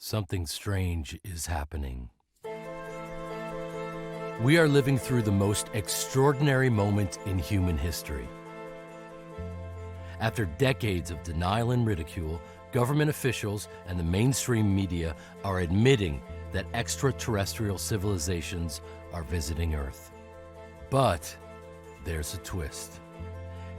something strange is happening. We are living through the most extraordinary moment in human history. After decades of denial and ridicule, government officials and the mainstream media are admitting that extraterrestrial civilizations are visiting Earth. But there's a twist.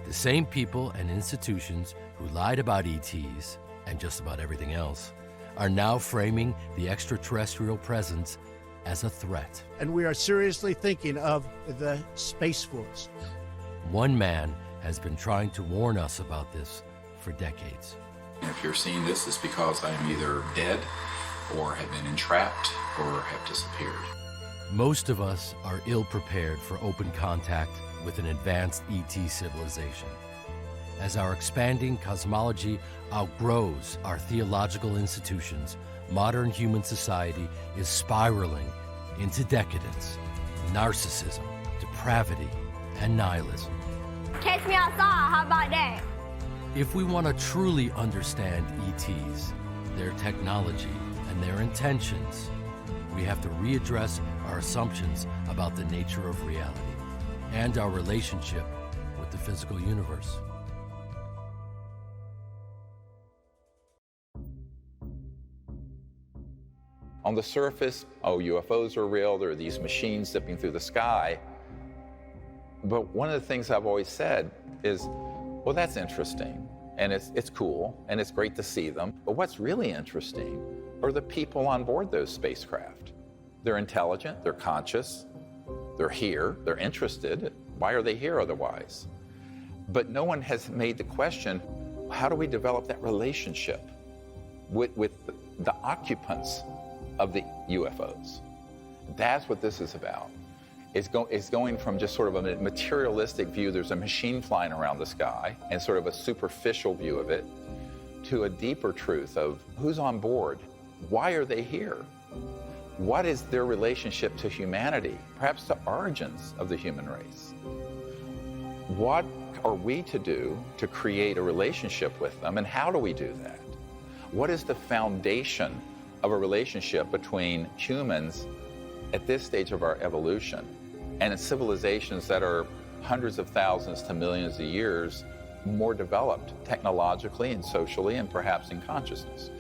The same people and institutions who lied about ETs and just about everything else are now framing the extraterrestrial presence as a threat. And we are seriously thinking of the Space Force. One man has been trying to warn us about this for decades. If you're seeing this, it's because I am either dead or have been entrapped or have disappeared. Most of us are ill-prepared for open contact with an advanced ET civilization. As our expanding cosmology outgrows our theological institutions, modern human society is spiraling into decadence, narcissism, depravity, and nihilism. Catch me outside, how about that? If we want to truly understand ETs, their technology, and their intentions, we have to readdress our assumptions about the nature of reality and our relationship with the physical universe. On the surface, UFOs are real, there are these machines zipping through the sky. But one of the things I've always said is, well, that's interesting, and it's cool, and it's great to see them. But what's really interesting are the people on board those spacecraft. They're intelligent, they're conscious, they're here, they're interested. Why are they here otherwise? But no one has made the question, how do we develop that relationship with the occupants of the UFOs? That's what this is about. It's going from just sort of a materialistic view, there's a machine flying around the sky, and sort of a superficial view of it, to a deeper truth of who's on board, why are they here? What is their relationship to humanity, perhaps the origins of the human race? What are we to do to create a relationship with them, and how do we do that? What is the foundation of a relationship between humans at this stage of our evolution and civilizations that are hundreds of thousands to millions of years more developed technologically and socially and perhaps in consciousness?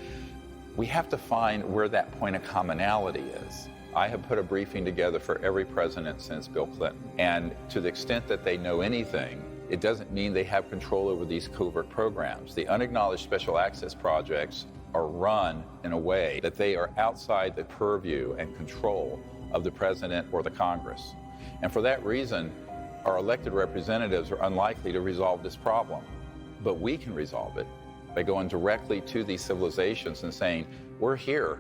We have to find where that point of commonality is. I have put a briefing together for every president since Bill Clinton, and to the extent that they know anything, it doesn't mean they have control over these covert programs. The unacknowledged special access projects are run in a way that they are outside the purview and control of the president or the Congress. And for that reason, our elected representatives are unlikely to resolve this problem. But we can resolve it by going directly to these civilizations and saying, we're here.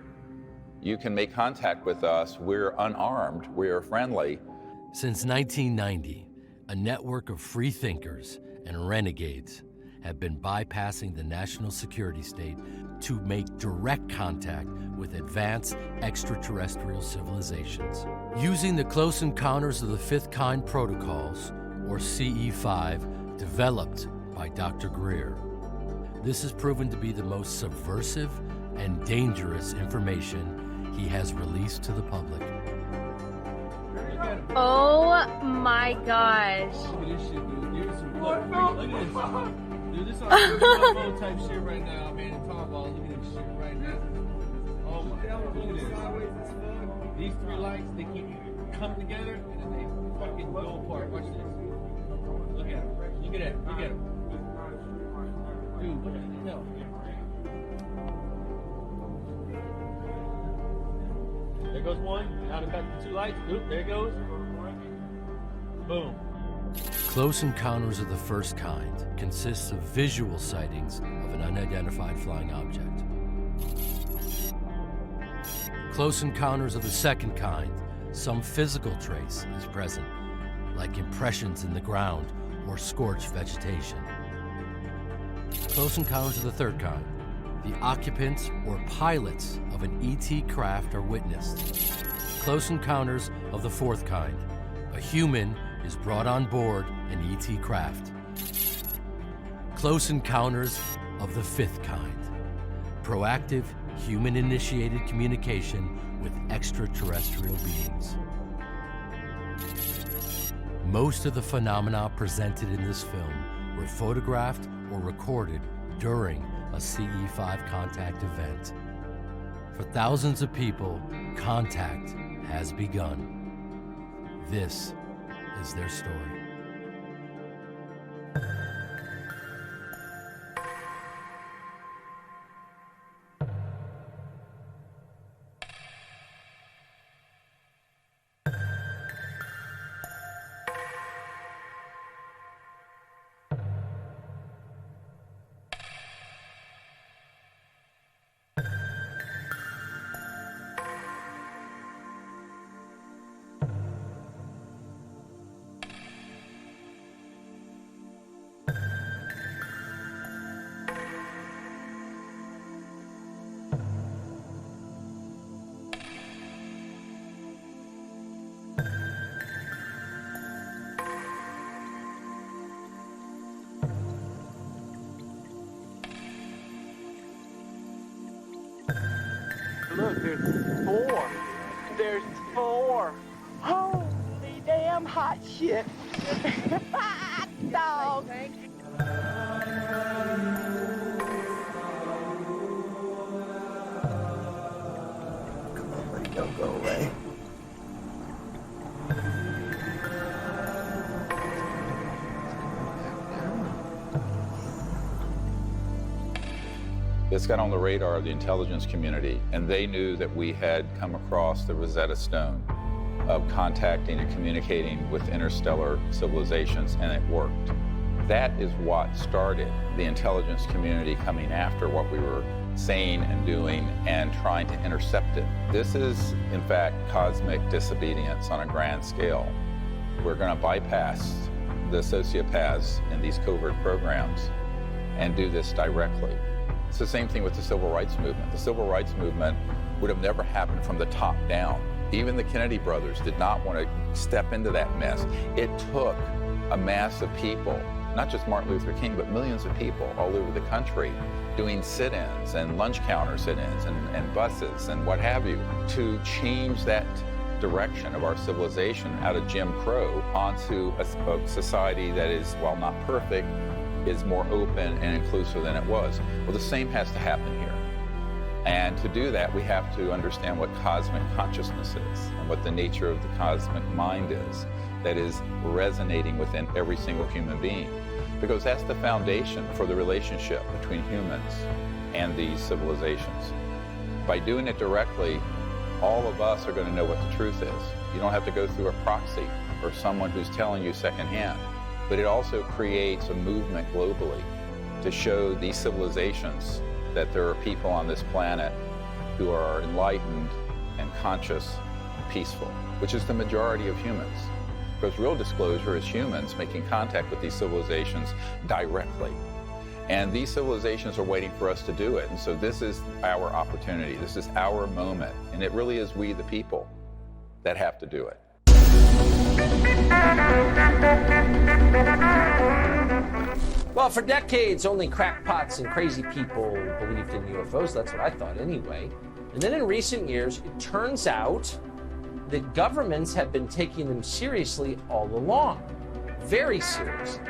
You can make contact with us. We're unarmed. We're friendly. Since 1990, a network of free thinkers and renegades have been bypassing the national security state to make direct contact with advanced extraterrestrial civilizations. Using the Close Encounters of the Fifth Kind protocols, or CE5, developed by Dr. Greer. This has proven to be the most subversive and dangerous information he has released to the public. Oh my gosh. Look at this shit, dude. Here's some look at this. Dude, this is UFO type shit right now, man. And talking about look at this shit right now. Oh my god, look at this. These three lights, they keep coming together and then they fucking go apart. Watch this. Look at them. Look at that. Look at them. Dude, what the hell? There goes one. Now they've got the two lights. Oop, there it goes. Boom. Close Encounters of the First Kind consists of visual sightings of an unidentified flying object. Close Encounters of the Second Kind, some physical trace is present, like impressions in the ground or scorched vegetation. Close Encounters of the Third Kind, the occupants or pilots of an ET craft are witnessed. Close Encounters of the Fourth Kind, a human is brought on board an ET craft. Close Encounters of the Fifth Kind, proactive human-initiated communication with extraterrestrial beings. Most of the phenomena presented in this film were photographed or recorded during a CE5 contact event. For thousands of people, contact has begun. This is their story. Look, there's 4. There's 4. Holy damn hot shit. Dog. Come on, buddy, don't go away. This got on the radar of the intelligence community, and they knew that we had come across the Rosetta Stone of contacting and communicating with interstellar civilizations, and it worked. That is what started the intelligence community coming after what we were saying and doing and trying to intercept it. This is, in fact, cosmic disobedience on a grand scale. We're going to bypass the sociopaths in these covert programs and do this directly. It's the same thing with the civil rights movement. The civil rights movement would have never happened from the top down. Even the Kennedy brothers did not want to step into that mess. It took a mass of people, not just Martin Luther King, but millions of people all over the country doing sit-ins and lunch counter sit-ins and buses and what have you, to change that direction of our civilization out of Jim Crow onto a society that is, while not perfect, is more open and inclusive than it was. Well, the same has to happen here. And to do that, we have to understand what cosmic consciousness is and what the nature of the cosmic mind is that is resonating within every single human being. Because that's the foundation for the relationship between humans and these civilizations. By doing it directly, all of us are going to know what the truth is. You don't have to go through a proxy or someone who's telling you secondhand. But it also creates a movement globally to show these civilizations that there are people on this planet who are enlightened and conscious and peaceful, which is the majority of humans. Because real disclosure is humans making contact with these civilizations directly. And these civilizations are waiting for us to do it. And so this is our opportunity. This is our moment. And it really is we, the people, that have to do it. Well, for decades, only crackpots and crazy people believed in UFOs. That's what I thought anyway. And then in recent years, it turns out that governments have been taking them seriously all along. Very seriously.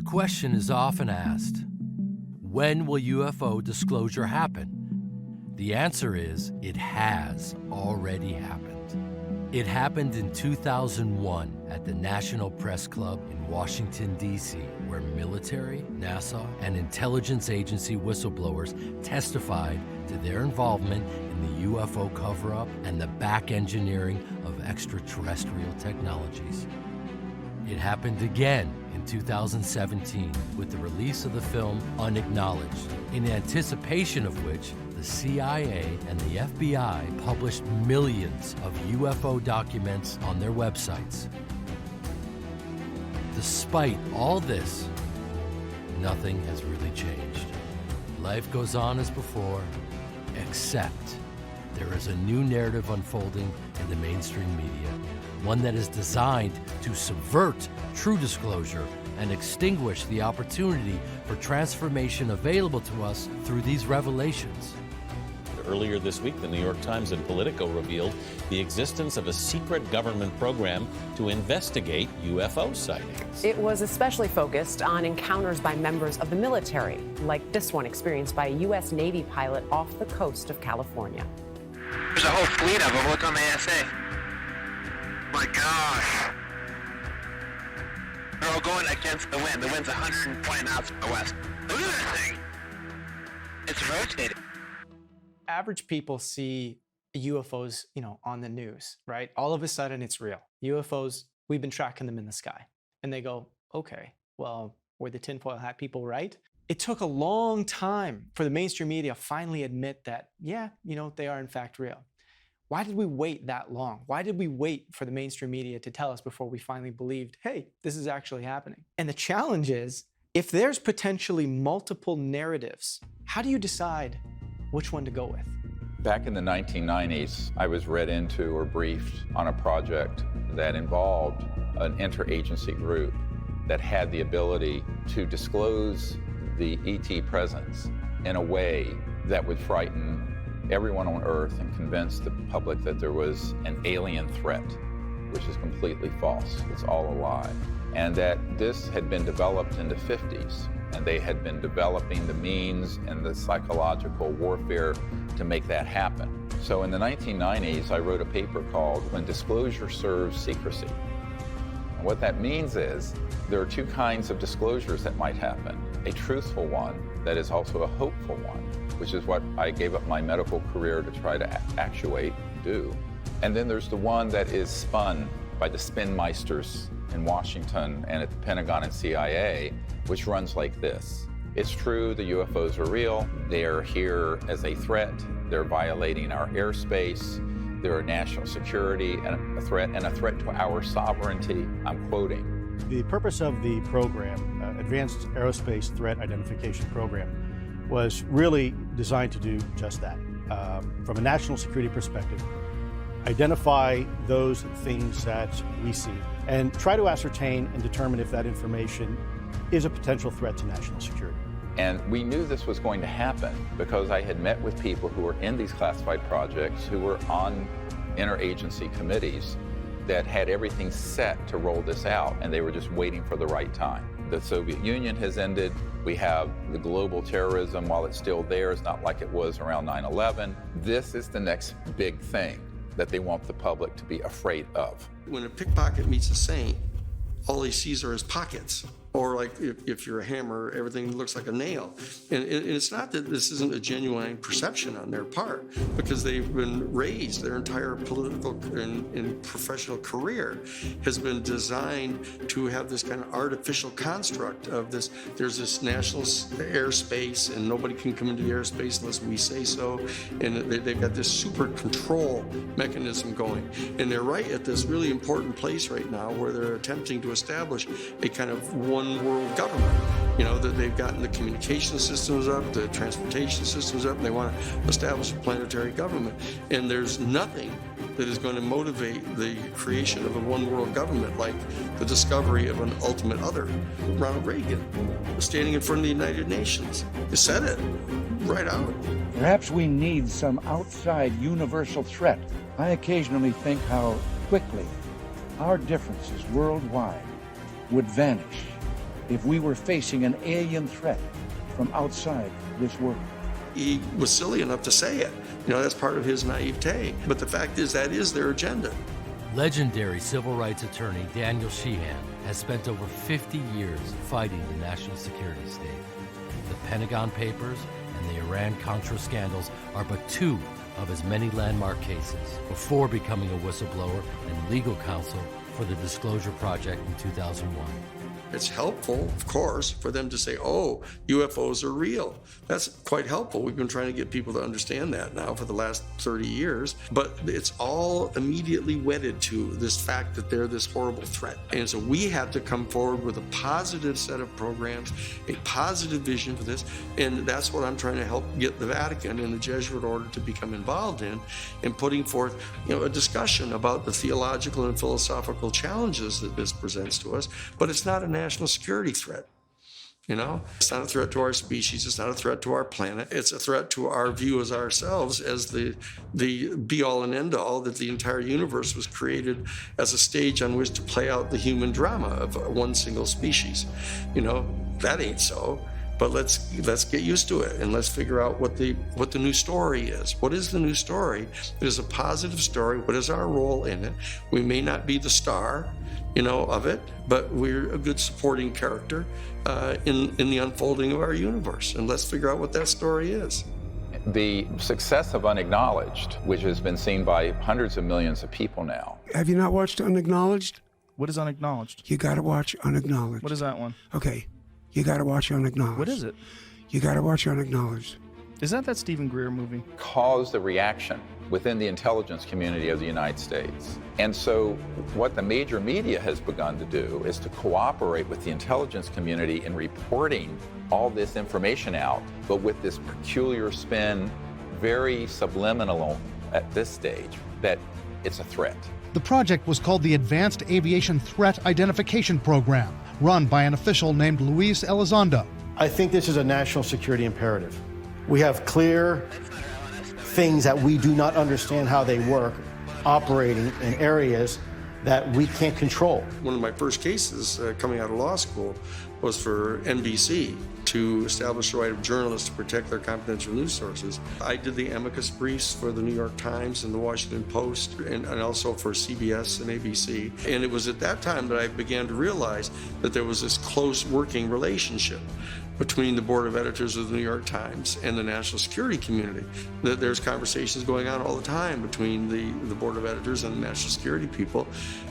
question is often asked, when will UFO disclosure happen? The answer is, it has already happened. It happened in 2001 at the National Press Club in Washington, D.C., where military, NASA, and intelligence agency whistleblowers testified to their involvement in the UFO cover-up and the back engineering of extraterrestrial technologies. It happened again in 2017 with the release of the film Unacknowledged, in anticipation of which the CIA and the FBI published millions of UFO documents on their websites. Despite all this, nothing has really changed. Life goes on as before, except there is a new narrative unfolding in the mainstream media, one that is designed to subvert true disclosure and extinguish the opportunity for transformation available to us through these revelations. Earlier this week, the New York Times and Politico revealed the existence of a secret government program to investigate UFO sightings. It was especially focused on encounters by members of the military, like this one experienced by a U.S. Navy pilot off the coast of California. There's a whole fleet of them. Look on the ASA. My gosh. They're all going against the wind. The wind's 120 miles from the west. Look at that thing. It's rotating. Average people see UFOs, on the news, right? All of a sudden it's real. UFOs, we've been tracking them in the sky. And they go, okay, well, were the tinfoil hat people right? It took a long time for the mainstream media finally admit that, yeah, they are in fact real. Why did we wait that long? Why did we wait for the mainstream media to tell us before we finally believed, hey, this is actually happening? And the challenge is, if there's potentially multiple narratives, how do you decide which one to go with? Back in the 1990s, I was read into or briefed on a project that involved an interagency group that had the ability to disclose the ET presence in a way that would frighten everyone on Earth and convince the public that there was an alien threat, which is completely false. It's all a lie. And that this had been developed in the 50s, and they had been developing the means and the psychological warfare to make that happen. So in the 1990s, I wrote a paper called When Disclosure Serves Secrecy. And what that means is there are two kinds of disclosures that might happen. A truthful one that is also a hopeful one, which is what I gave up my medical career to try to actuate, do. And then there's the one that is spun by the spin meisters in Washington and at the Pentagon and CIA, which runs like this. It's true, the UFOs are real. They are here as a threat. They're violating our airspace. They're a national security and a threat to our sovereignty. I'm quoting. The purpose of the program, Advanced Aerospace Threat Identification Program, was really designed to do just that. From a national security perspective, identify those things that we see and try to ascertain and determine if that information is a potential threat to national security. And we knew this was going to happen because I had met with people who were in these classified projects, who were on interagency committees that had everything set to roll this out, and they were just waiting for the right time. The Soviet Union has ended. We have the global terrorism, while it's still there, it's not like it was around 9/11. This is the next big thing that they want the public to be afraid of. When a pickpocket meets a saint, all he sees are his pockets. Or like if you're a hammer, everything looks like a nail. And it's not that this isn't a genuine perception on their part, because they've been raised, their entire political and professional career has been designed to have this kind of artificial construct of this. There's this national airspace and nobody can come into the airspace unless we say so. And they've got this super control mechanism going. And they're right at this really important place right now where they're attempting to establish a kind of one world government. That they've gotten the communication systems up, the transportation systems up, and they want to establish a planetary government. And there's nothing that is going to motivate the creation of a one world government like the discovery of an ultimate other. Ronald Reagan was standing in front of the United Nations. He said it right out. Perhaps we need some outside universal threat. I occasionally think how quickly our differences worldwide would vanish if we were facing an alien threat from outside this world. He was silly enough to say it. That's part of his naivete. But the fact is, that is their agenda. Legendary civil rights attorney Daniel Sheehan has spent over 50 years fighting the national security state. The Pentagon Papers and the Iran-Contra scandals are but two of his many landmark cases before becoming a whistleblower and legal counsel for the Disclosure Project in 2001. It's helpful, of course, for them to say, oh, UFOs are real. That's quite helpful. We've been trying to get people to understand that now for the last 30 years. But it's all immediately wedded to this fact that they're this horrible threat. And so we have to come forward with a positive set of programs, a positive vision for this. And that's what I'm trying to help get the Vatican and the Jesuit order to become involved in putting forth, a discussion about the theological and philosophical challenges that this presents to us. But it's not a national security threat. It's not a threat to our species. It's not a threat to our planet. It's a threat to our view as ourselves as the be-all and end-all, that the entire universe was created as a stage on which to play out the human drama of one single species. That ain't so. But let's get used to it, and let's figure out what the new story is. What is the new story? It is a positive story. What is our role in it? We may not be the star, of it, but we're a good supporting character in the unfolding of our universe. And let's figure out what that story is. The success of Unacknowledged, which has been seen by hundreds of millions of people now. Have you not watched Unacknowledged? What is Unacknowledged? You got to watch Unacknowledged. What is that one? Okay, you got to watch Unacknowledged. What is it? You got to watch Unacknowledged. Is that Stephen Greer movie? Caused a reaction within the intelligence community of the United States. And so what the major media has begun to do is to cooperate with the intelligence community in reporting all this information out, but with this peculiar spin, very subliminal at this stage, that it's a threat. The project was called the Advanced Aviation Threat Identification Program, run by an official named Luis Elizondo. I think this is a national security imperative. We have clear things that we do not understand how they work, operating in areas that we can't control. One of my first cases coming out of law school was for NBC to establish the right of journalists to protect their confidential news sources. I did the amicus briefs for the New York Times and the Washington Post, and also for CBS and ABC. And it was at that time that I began to realize that there was this close working relationship between the board of editors of the New York Times and the national security community. That there's conversations going on all the time between the board of editors and the national security people.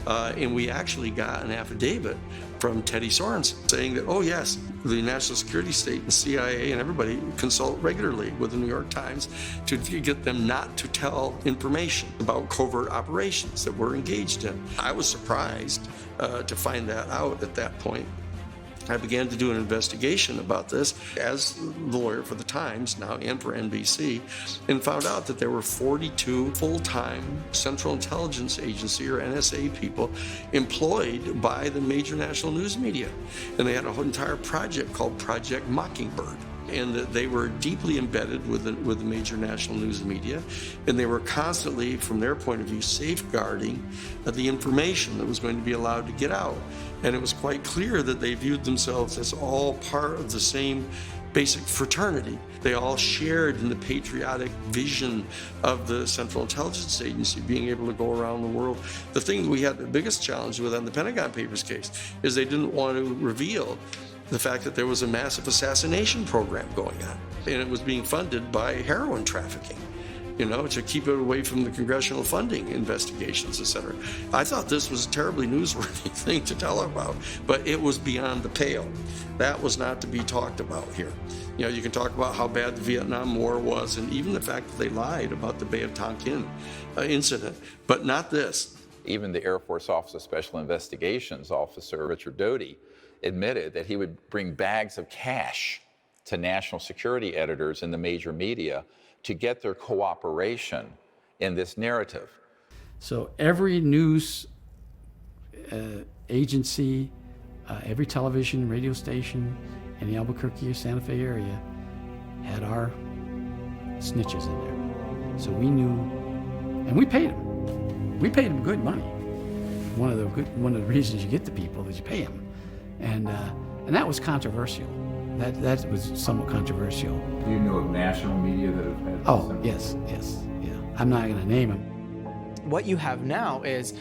And we actually got an affidavit from Teddy Sorensen saying that, oh yes, the national security state and CIA and everybody consult regularly with the New York Times to get them not to tell information about covert operations that we're engaged in. I was surprised to find that out at that point. I began to do an investigation about this as the lawyer for the Times now and for NBC, and found out that there were 42 full-time Central Intelligence Agency or NSA people employed by the major national news media. And they had a whole entire project called Project Mockingbird. And that they were deeply embedded with the major national news media, and they were constantly, from their point of view, safeguarding the information that was going to be allowed to get out. And it was quite clear that they viewed themselves as all part of the same basic fraternity. They all shared in the patriotic vision of the Central Intelligence Agency being able to go around the world. The thing that we had the biggest challenge with on the Pentagon Papers case is they didn't want to reveal the fact that there was a massive assassination program going on, and it was being funded by heroin trafficking, to keep it away from the congressional funding investigations, etc. I thought this was a terribly newsworthy thing to tell about, but it was beyond the pale. That was not to be talked about here. You can talk about how bad the Vietnam War was, and even the fact that they lied about the Bay of Tonkin incident, but not this. Even the Air Force Office of Special Investigations officer, Richard Doty, admitted that he would bring bags of cash to national security editors in the major media to get their cooperation in this narrative. So every news agency, every television, radio station in the Albuquerque or Santa Fe area had our snitches in there. So we knew, and we paid them. We paid them good money. One of the reasons you get the people is you pay them. And And that was controversial. That was somewhat controversial. Do you know of national media that have had? Oh, yes, yeah. I'm not going to name them. What you have now is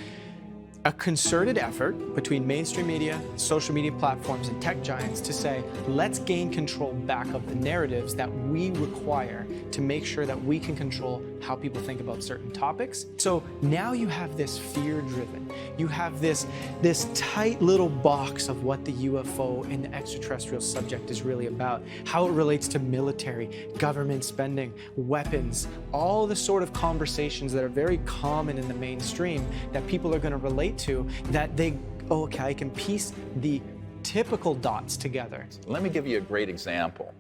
a concerted effort between mainstream media, social media platforms, and tech giants to say, let's gain control back of the narratives that we require to make sure that we can control how people think about certain topics. So now you have this fear-driven, you have this tight little box of what the UFO and the extraterrestrial subject is really about, how it relates to military, government spending, weapons, all the sort of conversations that are very common in the mainstream that people are going to relate to, that they, oh, okay, I can piece the typical dots together. Let me give you a great example.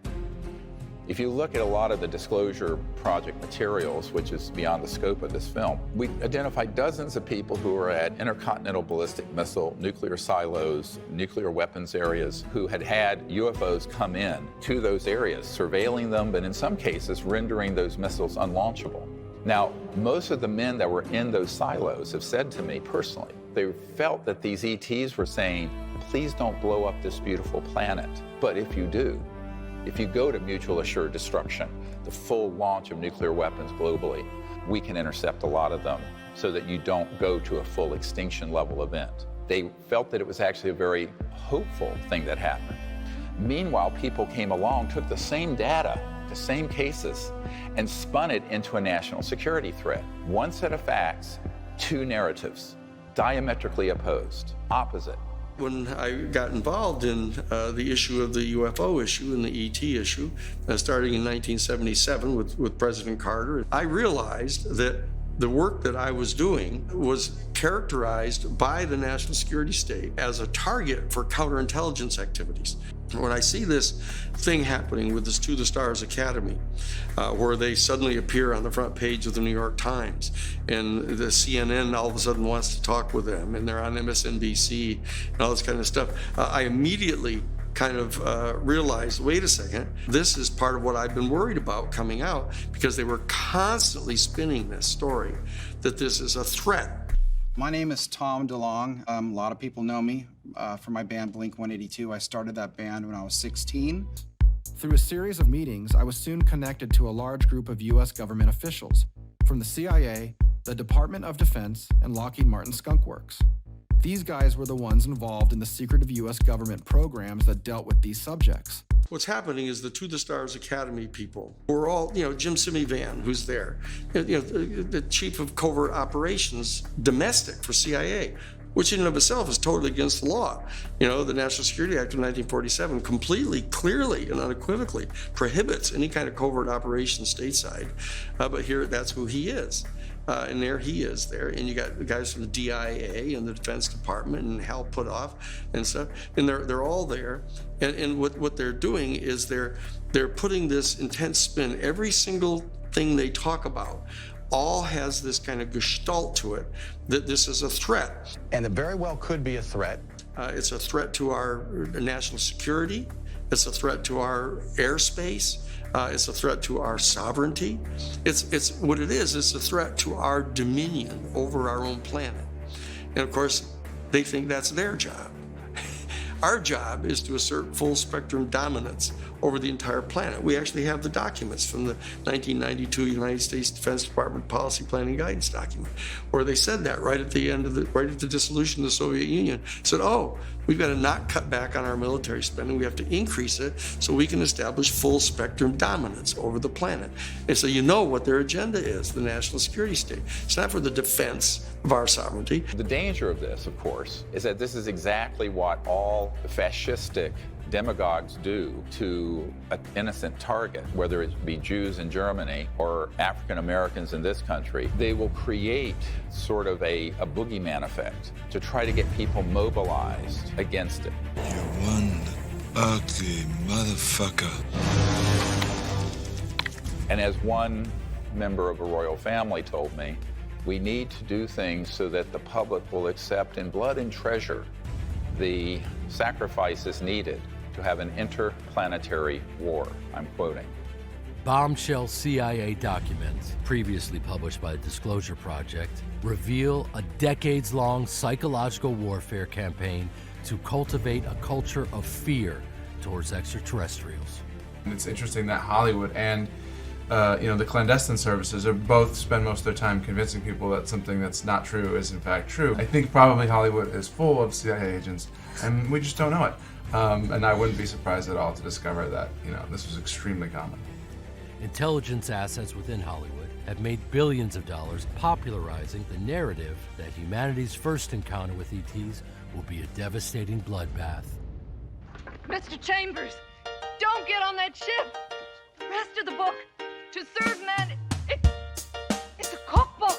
If you look at a lot of the disclosure project materials, which is beyond the scope of this film, we identified dozens of people who were at intercontinental ballistic missile, nuclear silos, nuclear weapons areas, who had had UFOs come in to those areas, surveilling them, but in some cases rendering those missiles unlaunchable. Now, most of the men that were in those silos have said to me personally, they felt that these ETs were saying, please don't blow up this beautiful planet. But if you do, if you go to mutual assured destruction, the full launch of nuclear weapons globally, we can intercept a lot of them so that you don't go to a full extinction level event. They felt that it was actually a very hopeful thing that happened. Meanwhile, people came along, took the same data, the same cases, and spun it into a national security threat. One set of facts, two narratives, diametrically opposed, opposite. When I got involved in the issue of the UFO issue and the ET issue, starting in 1977 with President Carter, I realized that the work that I was doing was characterized by the national security state as a target for counterintelligence activities. When I see this thing happening with this To the Stars Academy, where they suddenly appear on the front page of the New York Times, and the CNN all of a sudden wants to talk with them, and they're on MSNBC and all this kind of stuff, I immediately kind of realized, wait a second, this is part of what I've been worried about coming out, because they were constantly spinning this story, that this is a threat. My name is Tom DeLong. A lot of people know me from my band Blink-182. I started that band when I was 16. Through a series of meetings, I was soon connected to a large group of U.S. government officials from the CIA, the Department of Defense, and Lockheed Martin Skunk Works. These guys were the ones involved in the secretive U.S. government programs that dealt with these subjects. What's happening is the To the Stars Academy people, who are all, Jim Simi Van, who's there, the chief of covert operations, domestic for CIA, which in and of itself is totally against the law. The National Security Act of 1947 completely, clearly, and unequivocally prohibits any kind of covert operation stateside. But here, that's who he is. And there he is there, and you got the guys from the DIA and the Defense Department and Hal Puthoff and stuff, and they're all there. And what they're doing is they're putting this intense spin. Every single thing they talk about all has this kind of gestalt to it, that this is a threat. And it very well could be a threat. It's a threat to our national security. It's a threat to our airspace. It's a threat to our sovereignty. It's what it is. It's a threat to our dominion over our own planet. And of course, they think that's their job. Our job is to assert full spectrum dominance over the entire planet. We actually have the documents from the 1992 United States Defense Department Policy Planning Guidance document, where they said that right at the end of right at the dissolution of the Soviet Union, said, oh, we've got to not cut back on our military spending. We have to increase it so we can establish full spectrum dominance over the planet. And so you know what their agenda is, the national security state. It's not for the defense of our sovereignty. The danger of this, of course, is that this is exactly what all fascistic demagogues do to an innocent target, whether it be Jews in Germany or African Americans in this country. They will create sort of a boogeyman effect to try to get people mobilized against it. You one ugly motherfucker. And as one member of a royal family told me, we need to do things so that the public will accept in blood and treasure the sacrifices needed to have an interplanetary war. I'm quoting. Bombshell CIA documents, previously published by the Disclosure Project, reveal a decades-long psychological warfare campaign to cultivate a culture of fear towards extraterrestrials. And it's interesting that Hollywood and the clandestine services are both spend most of their time convincing people that something that's not true is in fact true. I think probably Hollywood is full of CIA agents, and we just don't know it. And I wouldn't be surprised at all to discover that this was extremely common. Intelligence assets within Hollywood have made billions of dollars popularizing the narrative that humanity's first encounter with ETs will be a devastating bloodbath. Mr. Chambers, don't get on that ship. The rest of the book, To Serve Man, it's a cookbook.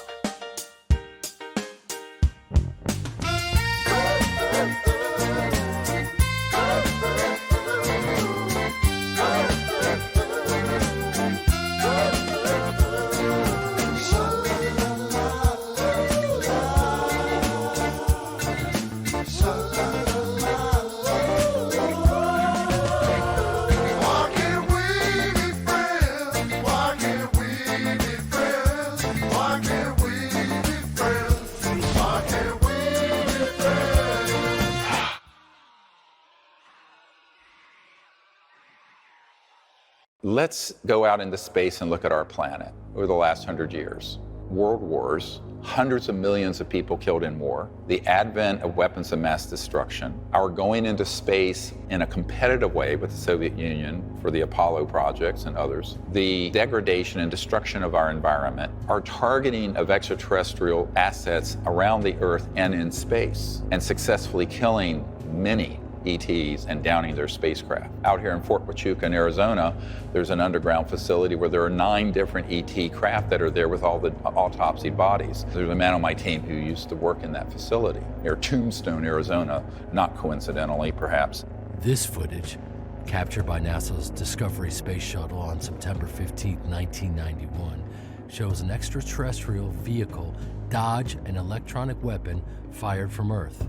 Let's go out into space and look at our planet over the last 100 years. World wars, hundreds of millions of people killed in war, the advent of weapons of mass destruction, our going into space in a competitive way with the Soviet Union for the Apollo projects and others, the degradation and destruction of our environment, our targeting of extraterrestrial assets around the Earth and in space, and successfully killing many ETs and downing their spacecraft. Out here in Fort Huachuca in Arizona, there's an underground facility where there are 9 different ET craft that are there with all the autopsied bodies. There's a man on my team who used to work in that facility near Tombstone, Arizona, not coincidentally, perhaps. This footage, captured by NASA's Discovery Space Shuttle on September 15, 1991, shows an extraterrestrial vehicle dodge an electronic weapon fired from Earth.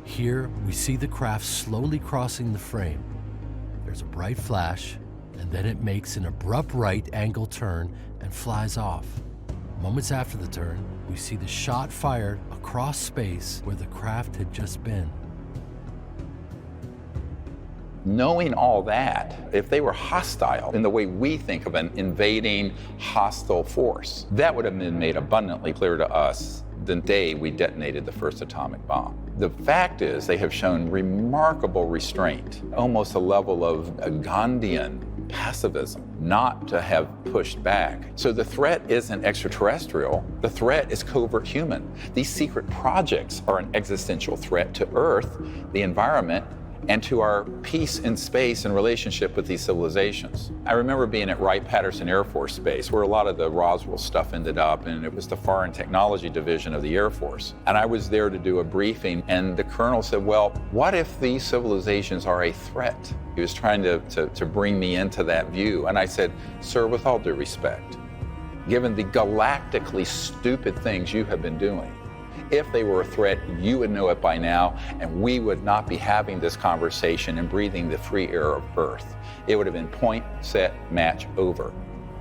Here, we see the craft slowly crossing the frame. There's a bright flash, and then it makes an abrupt right angle turn and flies off. Moments after the turn, we see the shot fired across space where the craft had just been. Knowing all that, if they were hostile in the way we think of an invading hostile force, that would have been made abundantly clear to us the day we detonated the first atomic bomb. The fact is they have shown remarkable restraint, almost a level of Gandhian pacifism, not to have pushed back. So the threat isn't extraterrestrial, the threat is covert human. These secret projects are an existential threat to Earth, the environment, and to our peace in space and relationship with these civilizations. I remember being at Wright-Patterson Air Force Base, where a lot of the Roswell stuff ended up, and it was the Foreign Technology Division of the Air Force. And I was there to do a briefing, and the colonel said, well, what if these civilizations are a threat? He was trying to bring me into that view. And I said, sir, with all due respect, given the galactically stupid things you have been doing, if they were a threat, you would know it by now, and we would not be having this conversation and breathing the free air of Earth. It would have been point, set, match, over.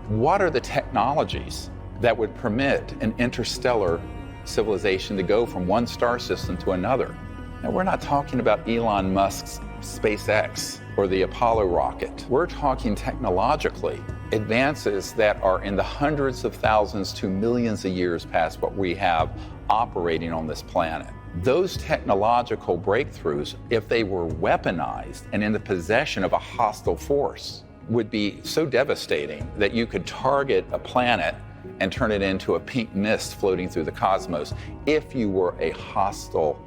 What are the technologies that would permit an interstellar civilization to go from one star system to another? Now, we're not talking about Elon Musk's SpaceX or the Apollo rocket. We're talking technologically advances that are in the hundreds of thousands to millions of years past what we have operating on this planet. Those technological breakthroughs, if they were weaponized and in the possession of a hostile force, would be so devastating that you could target a planet and turn it into a pink mist floating through the cosmos if you were a hostile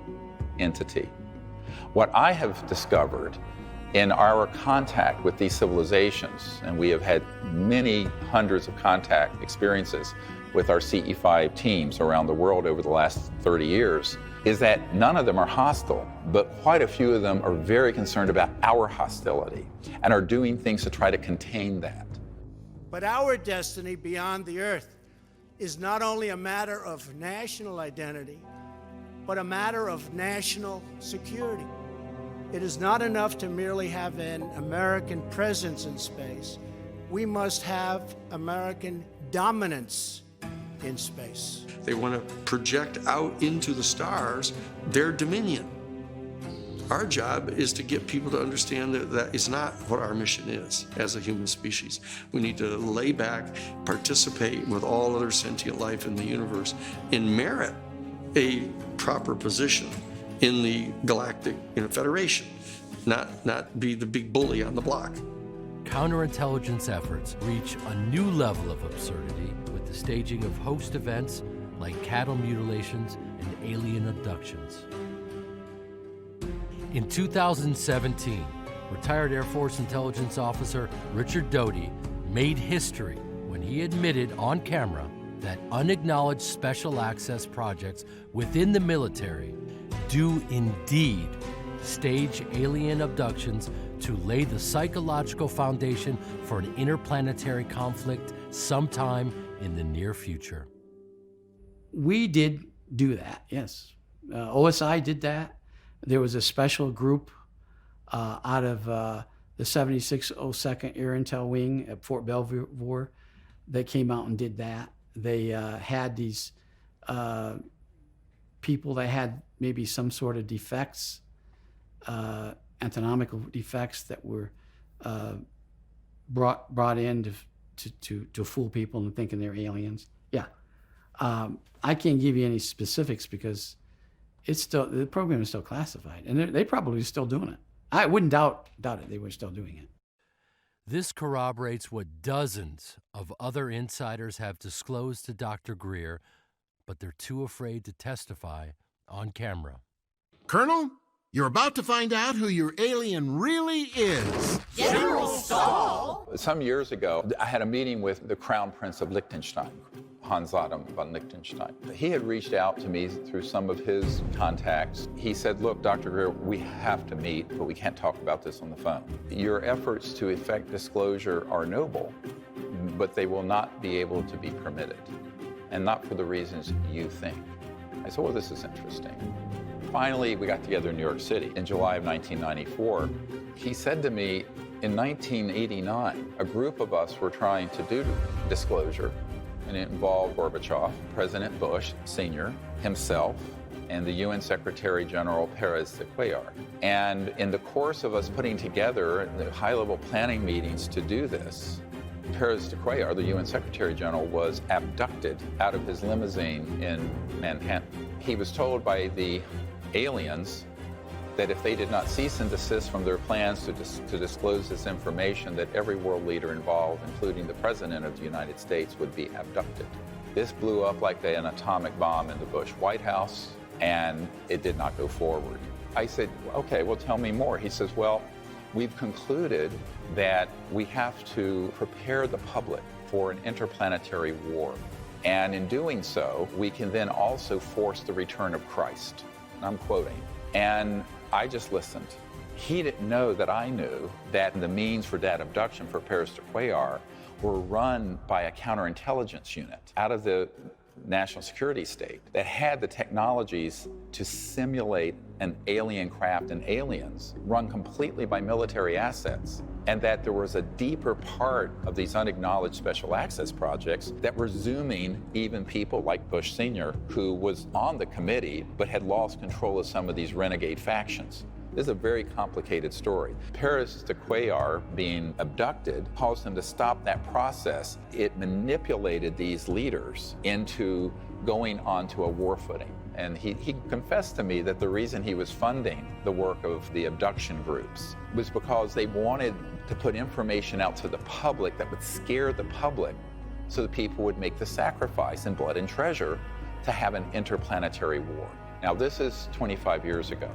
entity. What I have discovered in our contact with these civilizations, and we have had many hundreds of contact experiences with our CE5 teams around the world over the last 30 years, is that none of them are hostile, but quite a few of them are very concerned about our hostility and are doing things to try to contain that. But our destiny beyond the Earth is not only a matter of national identity, but a matter of national security. It is not enough to merely have an American presence in space. We must have American dominance in space. They want to project out into the stars their dominion. Our job is to get people to understand that is not what our mission is as a human species. We need to lay back, participate with all other sentient life in the universe, and merit a proper position in the galactic federation, not be the big bully on the block. Counterintelligence efforts reach a new level of absurdity with the staging of host events like cattle mutilations and alien abductions. In 2017, retired Air Force intelligence officer Richard Doty made history when he admitted on camera that unacknowledged special access projects within the military do indeed stage alien abductions to lay the psychological foundation for an interplanetary conflict sometime in the near future. We did do that, yes. OSI did that. There was a special group out of the 7602nd Air Intel Wing at Fort Belvoir that came out and did that. They had these people that had maybe some sort of defects, anatomical defects that were brought in to fool people into thinking they're aliens. Yeah. I can't give you any specifics because the program is still classified, and they probably are still doing it. I wouldn't doubt it. They were still doing it. This corroborates what dozens of other insiders have disclosed to Dr. Greer, but they're too afraid to testify on camera. Colonel, you're about to find out who your alien really is. General Stahl! Some years ago, I had a meeting with the Crown Prince of Liechtenstein, Hans Adam von Liechtenstein. He had reached out to me through some of his contacts. He said, look, Dr. Greer, we have to meet, but we can't talk about this on the phone. Your efforts to effect disclosure are noble, but they will not be able to be permitted, and not for the reasons you think. I said, well, this is interesting. Finally, we got together in New York City in July of 1994. He said to me, in 1989, a group of us were trying to do disclosure, and it involved Gorbachev, President Bush Sr., himself, and the UN Secretary General Pérez de Cuéllar. And in the course of us putting together the high-level planning meetings to do this, Pérez de Cuéllar, the UN Secretary General, was abducted out of his limousine in Manhattan. He was told by the aliens that if they did not cease and desist from their plans to disclose this information, that every world leader involved, including the President of the United States, would be abducted. This blew up like an atomic bomb in the Bush White House, and it did not go forward. I said, okay, well, tell me more. He says, well, we've concluded that we have to prepare the public for an interplanetary war. And in doing so, we can then also force the return of Christ. And I'm quoting. And I just listened. He didn't know that I knew that the means for that abduction for Pérez de Cuéllar were run by a counterintelligence unit out of the national security state that had the technologies to simulate an alien craft and aliens run completely by military assets, and that there was a deeper part of these unacknowledged special access projects that were zooming even people like Bush Sr., who was on the committee but had lost control of some of these renegade factions. This is a very complicated story. Pérez de Cuéllar being abducted caused him to stop that process. It manipulated these leaders into going onto a war footing. And he confessed to me that the reason he was funding the work of the abduction groups was because they wanted to put information out to the public that would scare the public so that people would make the sacrifice in blood and treasure to have an interplanetary war. Now, this is 25 years ago.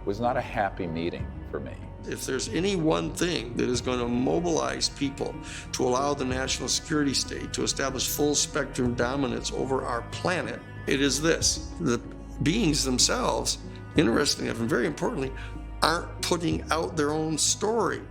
It was not a happy meeting for me. If there's any one thing that is going to mobilize people to allow the national security state to establish full spectrum dominance over our planet, it is this. The beings themselves, interestingly and very importantly, aren't putting out their own story.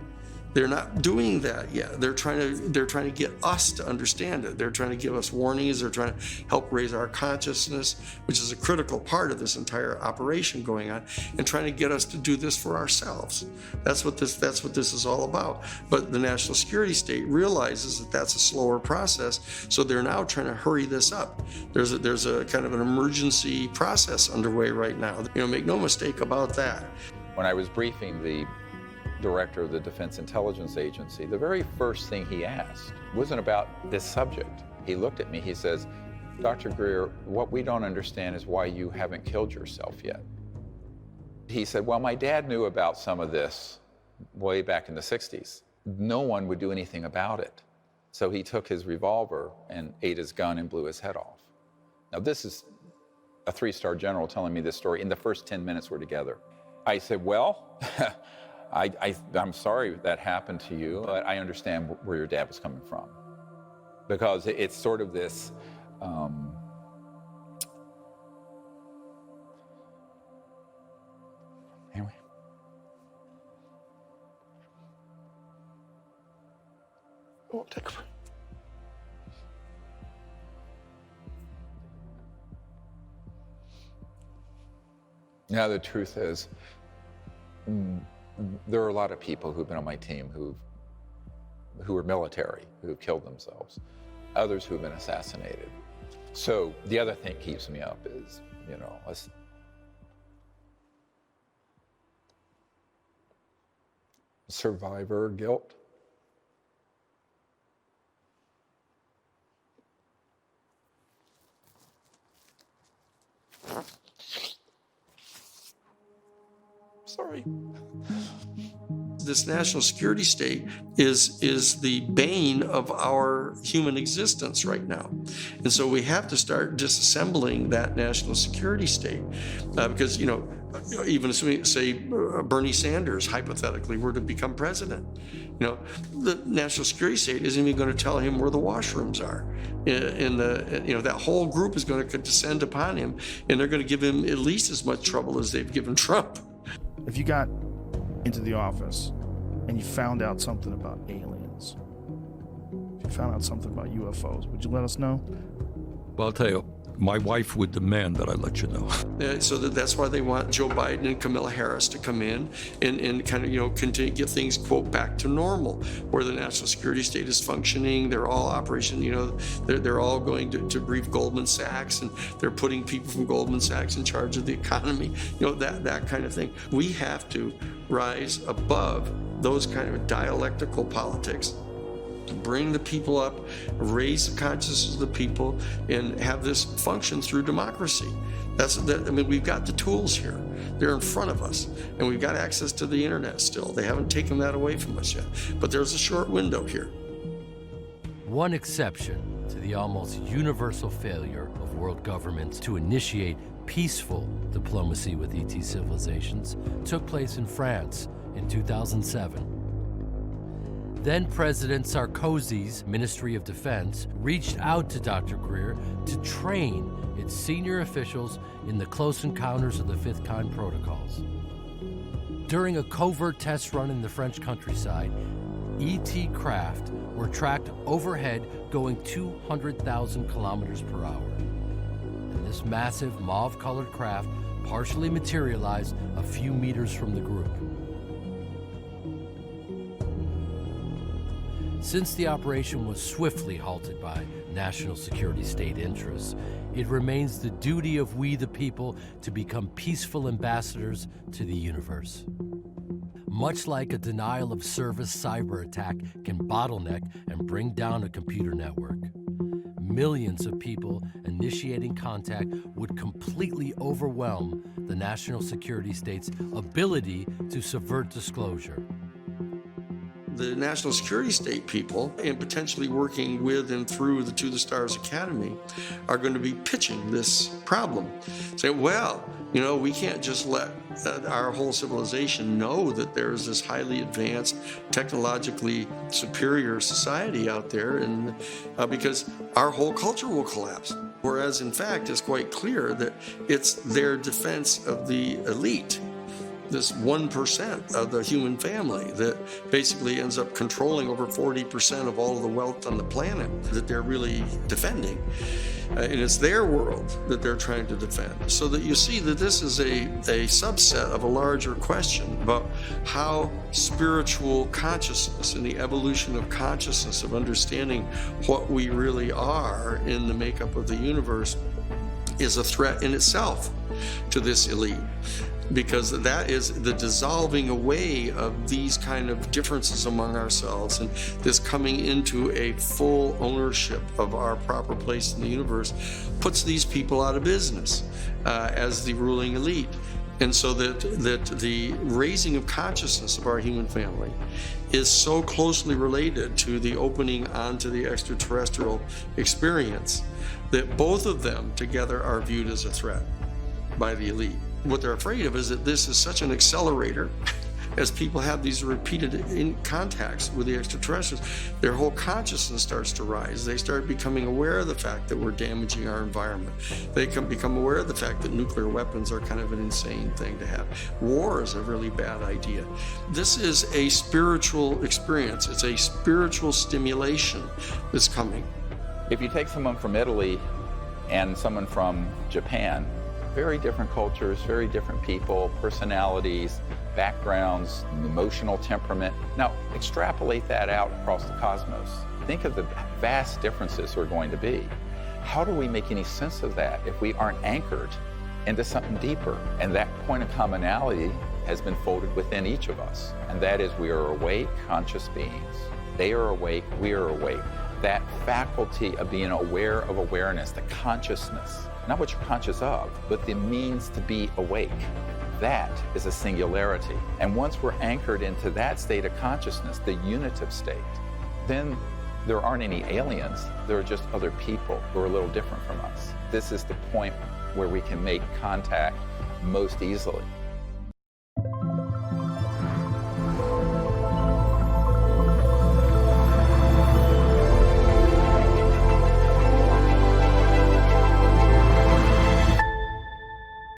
They're not doing that yet. They're trying to get us to understand it. They're trying to give us warnings. They're trying to help raise our consciousness, which is a critical part of this entire operation going on, and trying to get us to do this for ourselves. That's what this is all about. But the national security state realizes that that's a slower process, so they're now trying to hurry this up. There's a kind of an emergency process underway right now. Make no mistake about that. When I was briefing the director of the Defense Intelligence Agency, the very first thing he asked wasn't about this subject. He looked at me, he says, Dr. Greer, what we don't understand is why you haven't killed yourself yet. He said, well, my dad knew about some of this way back in the 60s. No one would do anything about it. So he took his revolver and ate his gun and blew his head off. Now this is a 3-star general telling me this story in the first 10 minutes we're together. I said, well, I'm sorry that happened to you, but I understand where your dad was coming from. Because it's sort of this, anyway. Oh, take a breath. Now the truth is, there are a lot of people who've been on my team who are military, who've killed themselves, others who've been assassinated. So the other thing that keeps me up is, you know, survivor guilt. Sorry. This national security state is the bane of our human existence right now. And so we have to start disassembling that national security state because, you know, even assuming, say, Bernie Sanders hypothetically were to become president, you know, the national security state isn't even going to tell him where the washrooms are. And that whole group is going to descend upon him, and they're going to give him at least as much trouble as they've given Trump. If you got into the office and you found out something about aliens, if you found out something about UFOs, would you let us know? Well, I'll tell you, my wife would demand that I let you know. So that's why they want Joe Biden and Kamala Harris to come in and kind of, you know, continue to get things, quote, back to normal, where the national security state is functioning. They're all operation, you know, they're all going to brief Goldman Sachs, and they're putting people from Goldman Sachs in charge of the economy, you know, that kind of thing. We have to rise above those kind of dialectical politics. Bring the people up, raise the consciousness of the people, and have this function through democracy. I mean, we've got the tools here. They're in front of us, and we've got access to the internet still. They haven't taken that away from us yet, but there's a short window here. One exception to the almost universal failure of world governments to initiate peaceful diplomacy with ET civilizations took place in France in 2007. Then President Sarkozy's Ministry of Defense reached out to Dr. Greer to train its senior officials in the close encounters of the fifth kind protocols. During a covert test run in the French countryside, ET craft were tracked overhead going 200,000 kilometers per hour. And this massive mauve-colored craft partially materialized a few meters from the group. Since the operation was swiftly halted by national security state interests, it remains the duty of we the people to become peaceful ambassadors to the universe. Much like a denial of service cyber attack can bottleneck and bring down a computer network, millions of people initiating contact would completely overwhelm the national security state's ability to subvert disclosure. The national security state people, and potentially working with and through the To the Stars Academy, are going to be pitching this problem. Saying, well, you know, we can't just let our whole civilization know that there's this highly advanced, technologically superior society out there, and because our whole culture will collapse. Whereas, in fact, it's quite clear that it's their defense of the elite, this 1% of the human family that basically ends up controlling over 40% of all of the wealth on the planet, that they're really defending. And it's their world that they're trying to defend. So that you see that this is a subset of a larger question about how spiritual consciousness and the evolution of consciousness, of understanding what we really are in the makeup of the universe, is a threat in itself to this elite. because that is the dissolving away of these kind of differences among ourselves, and this coming into a full ownership of our proper place in the universe puts these people out of business as the ruling elite. And so that the raising of consciousness of our human family is so closely related to the opening onto the extraterrestrial experience that both of them together are viewed as a threat by the elite. What they're afraid of is that this is such an accelerator as people have these repeated contacts with the extraterrestrials, their whole consciousness starts to rise. They start becoming aware of the fact that we're damaging our environment. They can become aware of the fact that nuclear weapons are kind of an insane thing to have. War is a really bad idea. This is a spiritual experience. It's a spiritual stimulation that's coming. If you take someone from Italy and someone from Japan, very different cultures, very different people, personalities, backgrounds, emotional temperament. Now, extrapolate that out across the cosmos. Think of the vast differences there are going to be. How do we make any sense of that if we aren't anchored into something deeper? And that point of commonality has been folded within each of us. And that is, we are awake, conscious beings. They are awake, we are awake. That faculty of being aware of awareness, the consciousness, not what you're conscious of, but the means to be awake. That is a singularity. And once we're anchored into that state of consciousness, the unitive state, then there aren't any aliens. There are just other people who are a little different from us. This is the point where we can make contact most easily.